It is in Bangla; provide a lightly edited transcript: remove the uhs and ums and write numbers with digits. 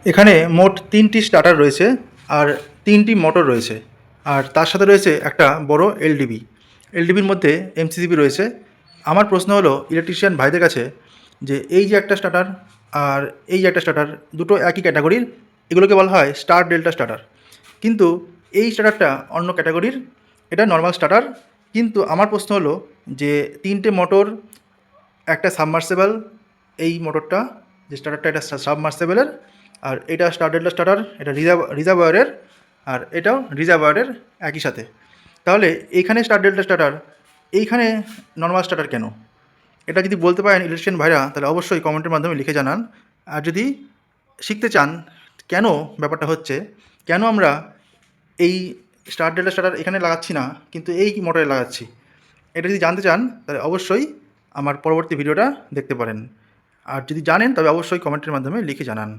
এখানে মোট ৩টি স্টার্টার রয়েছে আর ৩টি মোটর রয়েছে, আর তার সাথে রয়েছে একটা বড় এলডিবি। এলডিবির মধ্যে এমসিসিবি রয়েছে। আমার প্রশ্ন হলো ইলেকট্রিশিয়ান ভাইদের কাছে যে এই যে একটা স্টার্টার আর এই যে একটা স্টার্টার, দুটো একই ক্যাটাগরির, এগুলোকে বলা হয় স্টার ডেল্টা স্টার্টার। কিন্তু এই স্টার্টারটা অন্য ক্যাটাগরির, এটা নর্মাল স্টার্টার। কিন্তু আমার প্রশ্ন হলো যে 3টে মোটর, একটা সাবমার্সেবল, এই মোটরটা যে স্টার্টারটা এটা সাবমার্সেবলের, আর এটা স্টার ডেল্টা স্টার্টার, এটা রিজার্ভায়ারের, আর এটাও রিজার্ভায়ারের একই সাথে। তাহলে এইখানে স্টার ডেল্টা স্টার্টার, এইখানে নর্মাল স্টার্টার কেন? এটা যদি বলতে পারেন ইলেকট্রিশিয়ান ভাইরা, তাহলে অবশ্যই কমেন্টের মাধ্যমে লিখে জানান। আর যদি শিখতে চান কেন ব্যাপারটা হচ্ছে, কেন আমরা এই স্টার ডেল্টা স্টার্টার এখানে লাগাচ্ছি না কিন্তু এই মোটরে লাগাচ্ছি, এটা যদি জানতে চান তাহলে অবশ্যই আমার পরবর্তী ভিডিওটা দেখতে পারেন। আর যদি জানেন তবে অবশ্যই কমেন্টের মাধ্যমে লিখে জানান।